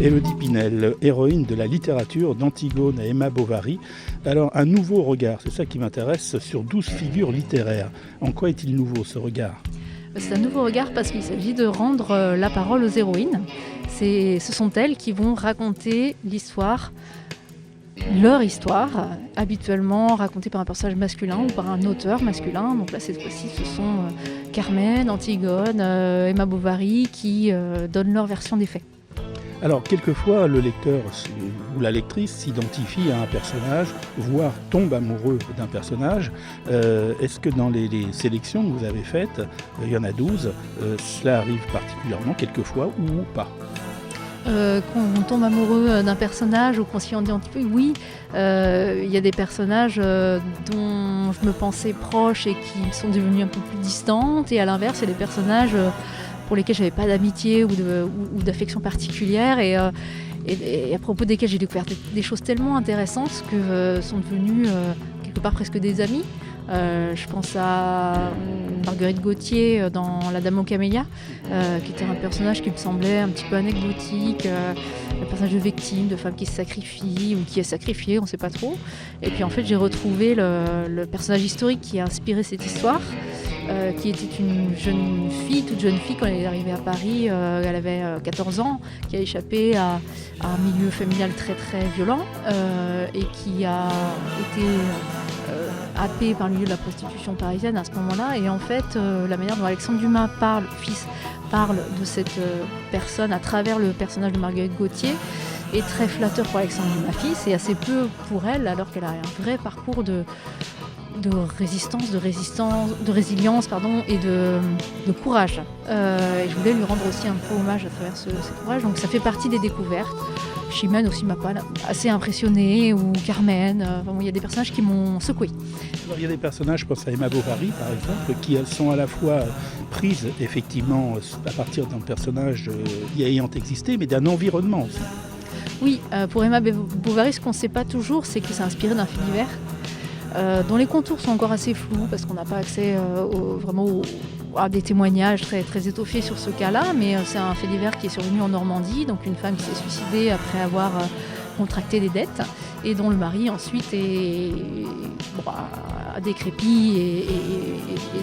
Élodie Pinel, héroïne de la littérature d'Antigone et Emma Bovary. Alors, un nouveau regard, c'est ça qui m'intéresse, sur 12 figures littéraires. En quoi est-il nouveau ce regard ? C'est un nouveau regard parce qu'il s'agit de rendre la parole aux héroïnes. Ce sont elles qui vont raconter l'histoire, leur histoire, habituellement racontée par un personnage masculin ou par un auteur masculin. Donc là, cette fois-ci, ce sont Carmen, Antigone, Emma Bovary qui donnent leur version des faits. Alors, quelquefois, le lecteur ou la lectrice s'identifie à un personnage, voire tombe amoureux d'un personnage. Est-ce que dans les sélections que vous avez faites, il y en a 12, cela arrive particulièrement quelquefois ou pas ? Quand on tombe amoureux d'un personnage ou qu'on s'y identifie, oui, il y a des personnages dont je me pensais proche et qui sont devenus un peu plus distantes, et à l'inverse, il y a des personnages pour lesquels je n'avais pas d'amitié ou d'affection particulière, et à propos desquels j'ai découvert des choses tellement intéressantes que sont devenus quelque part presque des amis. Je pense à Marguerite Gauthier dans La Dame aux Camélias, qui était un personnage qui me semblait un petit peu anecdotique, un personnage de victime, de femme qui se sacrifie ou qui est sacrifiée, on ne sait pas trop. Et puis en fait, j'ai retrouvé le personnage historique qui a inspiré cette histoire, qui était une jeune fille, toute jeune fille, quand elle est arrivée à Paris. Elle avait 14 ans, qui a échappé à un milieu familial très très violent, et qui a été happée par le milieu de la prostitution parisienne à ce moment-là. Et en fait, la manière dont Alexandre Dumas parle de cette personne à travers le personnage de Marguerite Gauthier est très flatteur pour Alexandre Dumas fils, et assez peu pour elle, alors qu'elle a un vrai parcours de résilience et de courage. Et je voulais lui rendre aussi un peu hommage à travers ce courage. Donc ça fait partie des découvertes. Chimène aussi m'a pas assez impressionnée, ou Carmen. Il y a des personnages qui m'ont secouée. Il y a des personnages, je pense à Emma Bovary par exemple, qui sont à la fois prises effectivement à partir d'un personnage ayant existé, mais d'un environnement aussi. Oui, pour Emma Bovary, ce qu'on ne sait pas toujours, c'est que c'est inspiré d'un fait divers. Dont les contours sont encore assez flous parce qu'on n'a pas accès à des témoignages très, très étoffés sur ce cas-là, mais c'est un fait divers qui est survenu en Normandie, donc une femme qui s'est suicidée après avoir contracté des dettes et dont le mari ensuite a décrépit et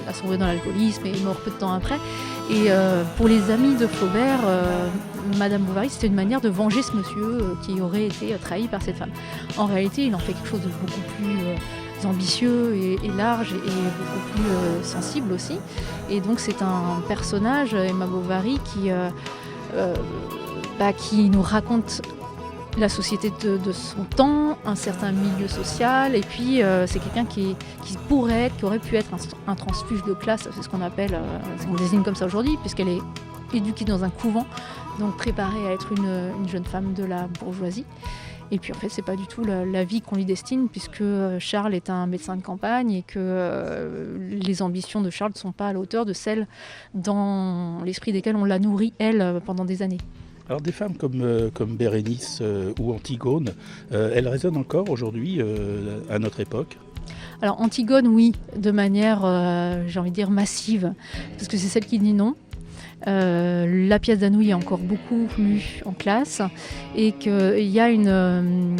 a sombré dans l'alcoolisme et est mort peu de temps après. Et pour les amis de Flaubert, Madame Bovary, c'était une manière de venger ce monsieur qui aurait été trahi par cette femme. En réalité, il en fait quelque chose de beaucoup plus ambitieux et large et beaucoup plus sensible aussi. Et donc c'est un personnage, Emma Bovary, qui nous raconte la société de son temps, un certain milieu social, et puis c'est quelqu'un qui aurait pu être un transfuge de classe, c'est ce qu'on appelle, on désigne comme ça aujourd'hui, puisqu'elle est éduquée dans un couvent, donc préparée à être une jeune femme de la bourgeoisie. Et puis en fait, c'est pas du tout la vie qu'on lui destine, puisque Charles est un médecin de campagne et que les ambitions de Charles ne sont pas à la hauteur de celles dans l'esprit desquelles on l'a nourrie, elle, pendant des années. Alors des femmes comme Bérénice ou Antigone, elles résonnent encore aujourd'hui à notre époque ? Alors Antigone, oui, de manière, j'ai envie de dire, massive, parce que c'est celle qui dit non. La pièce d'Anouilh est encore beaucoup lue en classe, et qu'il y a une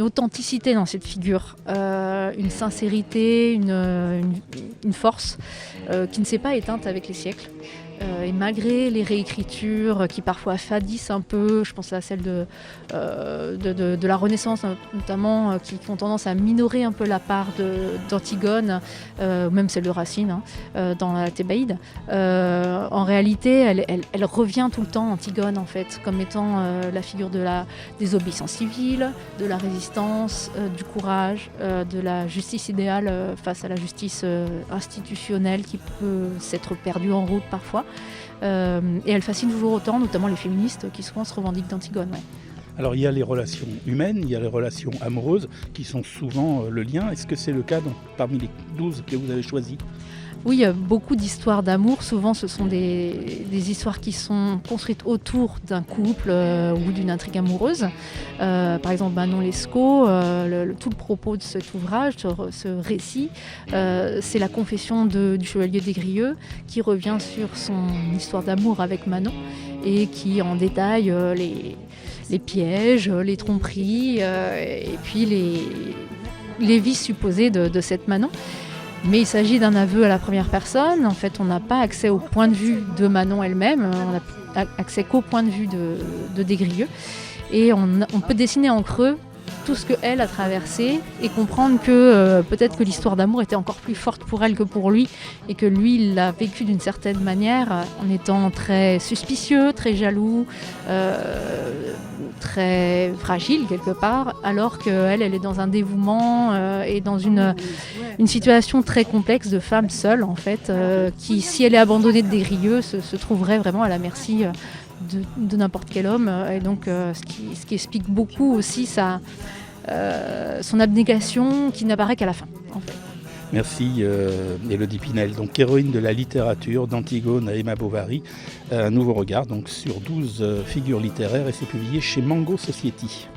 authenticité dans cette figure, une sincérité, une force qui ne s'est pas éteinte avec les siècles. Et malgré les réécritures qui parfois fadissent un peu, je pense à celle de la Renaissance notamment, qui ont tendance à minorer un peu la part d'Antigone, même celle de Racine dans la Thébaïde. En réalité, elle revient tout le temps, Antigone, en fait, comme étant la figure de la désobéissance civile, de la résistance, du courage, de la justice idéale face à la justice institutionnelle qui peut s'être perdue en route parfois. Et elle fascine toujours autant, notamment les féministes qui souvent se revendiquent d'Antigone. Ouais. Alors il y a les relations humaines, il y a les relations amoureuses qui sont souvent le lien. Est-ce que c'est le cas parmi les 12 que vous avez choisis ? Oui, il y a beaucoup d'histoires d'amour. Souvent, ce sont des histoires qui sont construites autour d'un couple ou d'une intrigue amoureuse. Par exemple, Manon Lescaut, tout le propos de cet ouvrage, ce récit, c'est la confession du chevalier des Grieux qui revient sur son histoire d'amour avec Manon et qui en détaille les pièges, les tromperies et puis les vices supposés de cette Manon. Mais il s'agit d'un aveu à la première personne. En fait, on n'a pas accès au point de vue de Manon elle-même. On n'a accès qu'au point de vue de Desgrieux. Et on peut dessiner en creux tout ce qu'elle a traversé et comprendre que peut-être que l'histoire d'amour était encore plus forte pour elle que pour lui et que lui, il l'a vécu d'une certaine manière en étant très suspicieux, très jaloux, très fragile quelque part, alors qu'elle est dans un dévouement et dans une situation très complexe de femme seule en fait, qui, si elle est abandonnée de Desgrieux, se trouverait vraiment à la merci de n'importe quel homme. Et donc ce qui explique beaucoup aussi son abnégation qui n'apparaît qu'à la fin en fait. Merci Élodie Pinel, donc héroïne de la littérature d'Antigone à Emma Bovary, un nouveau regard donc sur 12 figures littéraires, et c'est publié chez Mango Society.